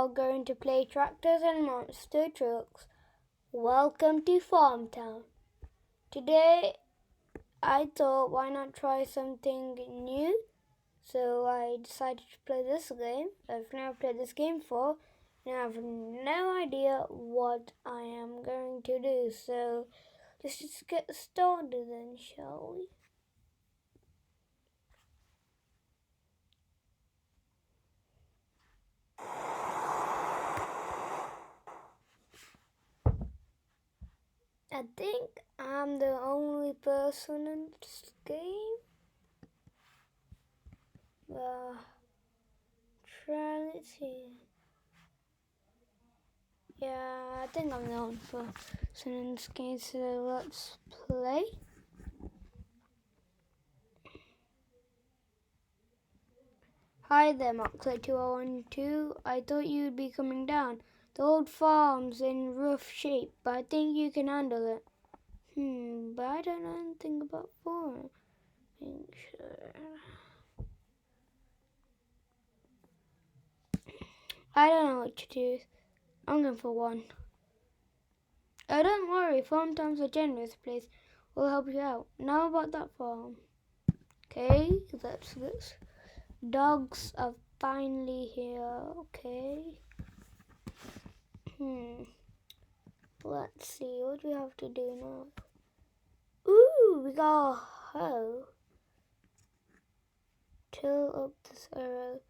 are going to play tractors and monster trucks. Welcome to Farm Town. Today I thought why not try something new? So I decided to play this game. I've never played this game before and I have no idea what I am going to do. So let's just get started then, shall we? I think I'm the only person in this game. Try it here. Yeah, I think I'm the only person in this game, so let's play. Hi there, Mark2012. I thought you'd be coming down. The old farm's in rough shape, but I think you can handle it. But I don't know anything about farming. Sure. I don't know what to do. I'm going for one. Oh, don't worry, farm time's a generous place. We'll help you out. Now about that farm. Okay, that's this. Dogs are finally here. Okay. Let's see, what do we have to do now? Ooh, we got a hoe. Till up this arrow.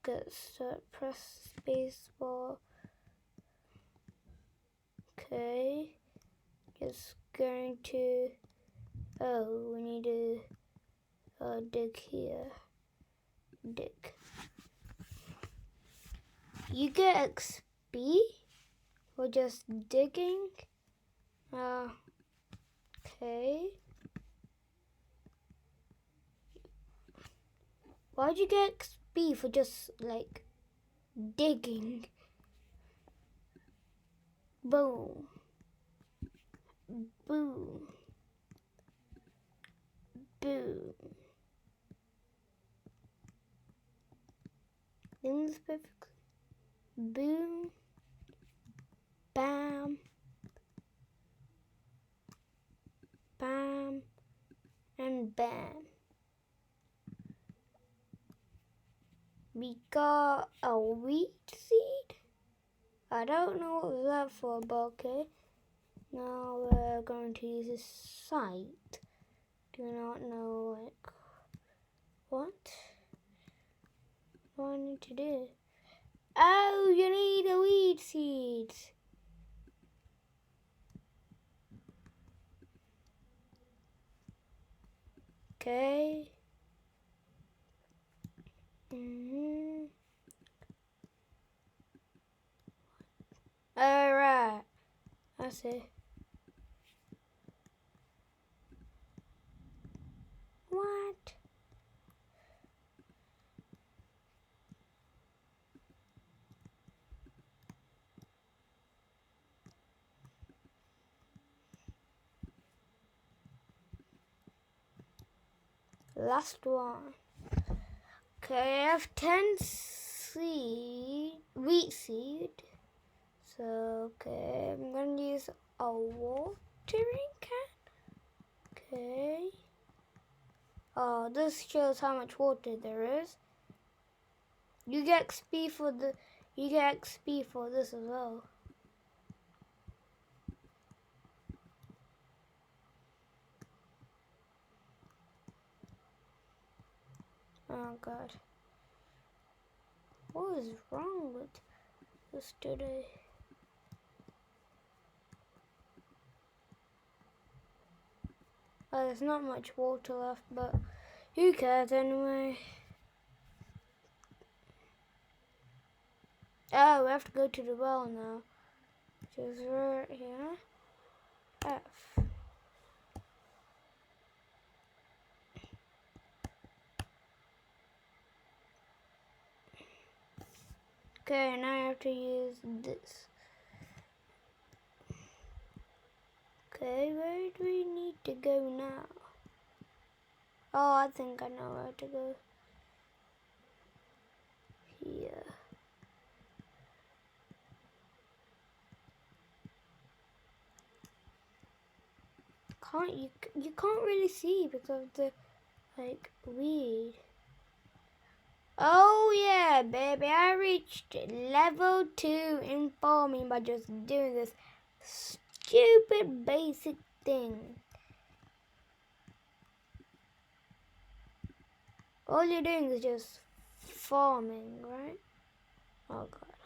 Let's get start. Press space bar. Okay. Just going to. Oh, we need to dig here. Dig. You get XP for just digging. Okay. Why'd you get XP for just like digging? Boom. Boom. Boom. Things perfectly. Boom. Bam. Bam. And bam. We got a wheat seed. I don't know what was that for, but okay. Now we're going to use a site. Do not know like what do I need to do? Oh, you need a weed seed. Okay. Alright. I see. What? Last one. Okay, I have 10 wheat seed. So, okay, I'm going to use a watering can. Okay. Oh, this shows how much water there is. You get XP for this as well. Oh God. What is wrong with this today? Oh, there's not much water left, but who cares anyway? Oh, we have to go to the well now. Which is right here. F. Okay, now I have to use this. Okay, where do we need to go now? Oh, I think I know where to go. Here. You can't really see because of the like weed. Oh yeah, baby, I reached level 2 in farming by just doing this stupid basic thing. All you're doing is just farming, right? Oh god.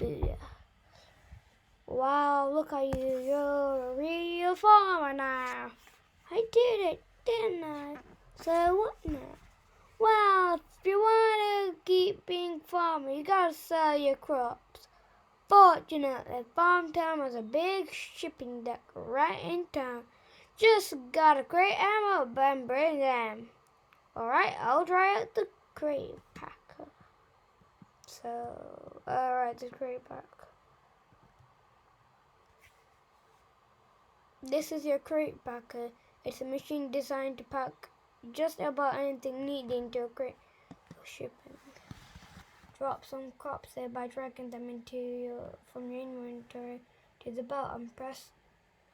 Yeah. Wow, look at you, you're a real farmer now. I did it, didn't I? So what now? Well, if you want to keep being farmer, you gotta sell your crops. Fortunately, Farmtown has a big shipping dock right in town. Just gotta crate them up and bring them. Alright, I'll try out the crate packer. So, alright, the crate pack. This is your crate packer. It's a machine designed to pack just about anything needed into a crate for shipping. Drop some crops there by dragging them from your inventory to the belt and press,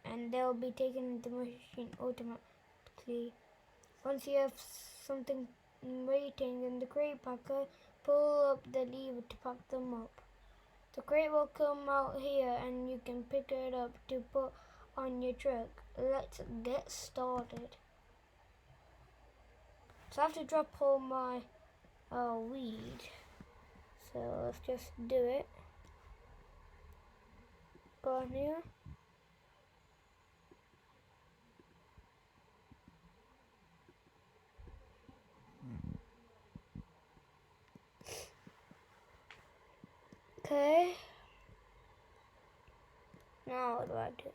and they'll be taken into the machine automatically. Once you have something waiting in the crate packer, pull up the lever to pack them up. The crate will come out here and you can pick it up to put on your truck. Let's get started. So I have to drop all my weed. So let's just do it. Go on here. Okay. Now what do I do?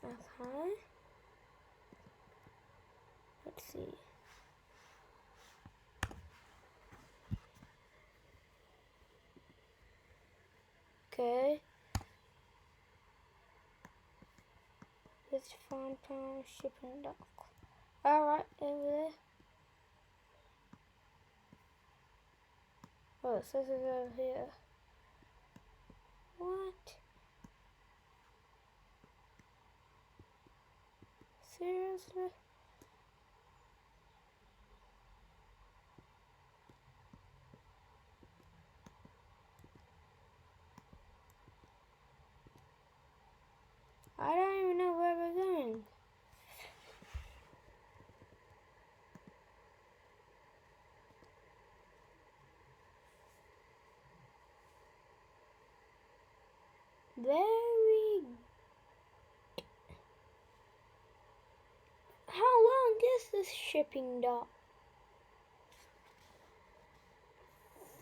Okay. Let's see. Okay. This Farmtown shipping dock. Alright, over there. Oh, it says it's over here. What? Seriously? I don't even know where we're going. How long is this shipping dock?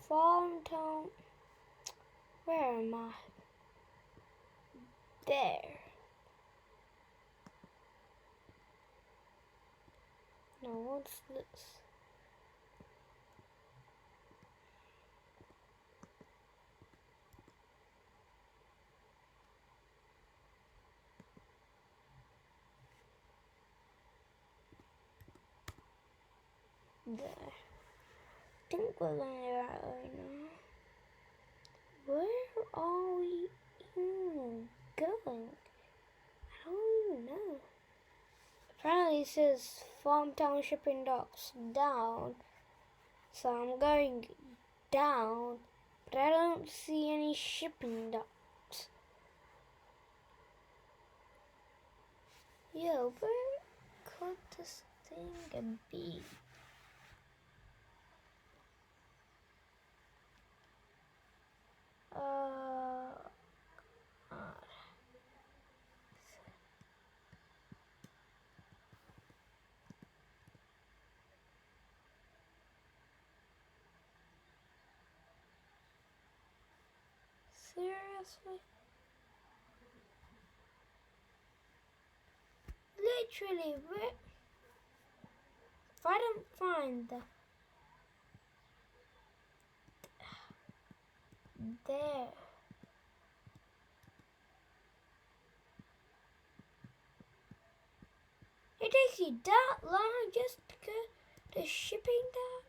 Farmtown. Where am I? There. Now what's this? There. I think we're going to that right now. Where are we even going? I don't even know. Apparently it says Farmtown shipping docks down. So I'm going down, but I don't see any shipping docks. Yo, where could this thing be? Seriously? Literally, where? If I don't find there. It takes you that long just to go to shipping dock?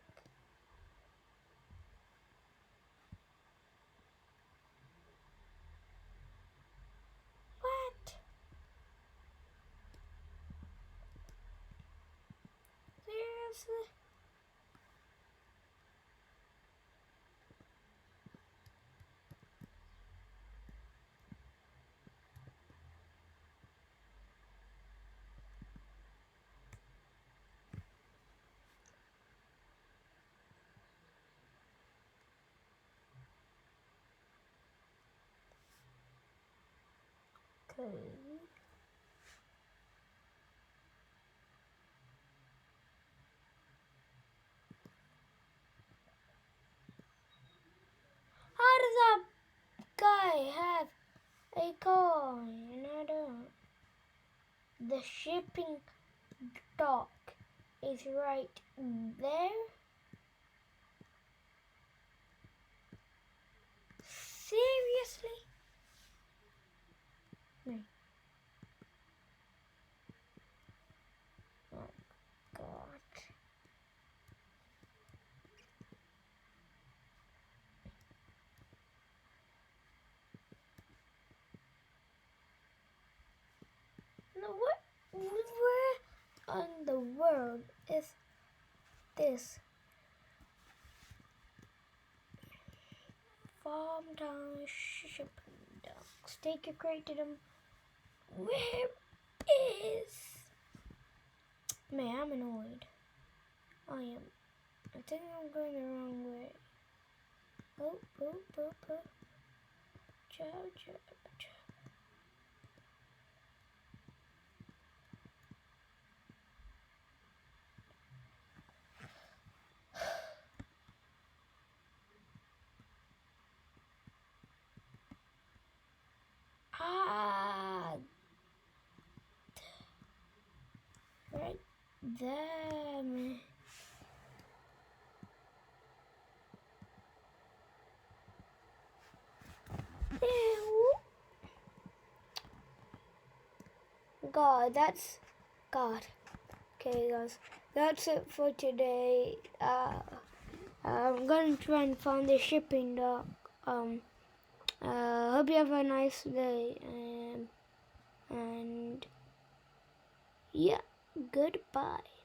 seriously? Okay. How does that guy have a coin and I don't? The shipping dock is right there. Seriously? No. Oh God. No, what? Where on the world is this? Farmtown shipping docks. Take your crate to them. Where is? Man, I'm annoyed. I am. I think I'm going the wrong way. Oh, oh, oh, oh. Chow, chow, chow. Ah, right there, man. Ew. God, that's God. Okay, guys, that's it for today. I'm gonna try and find the shipping dock. Hope you have a nice day. And yeah, goodbye.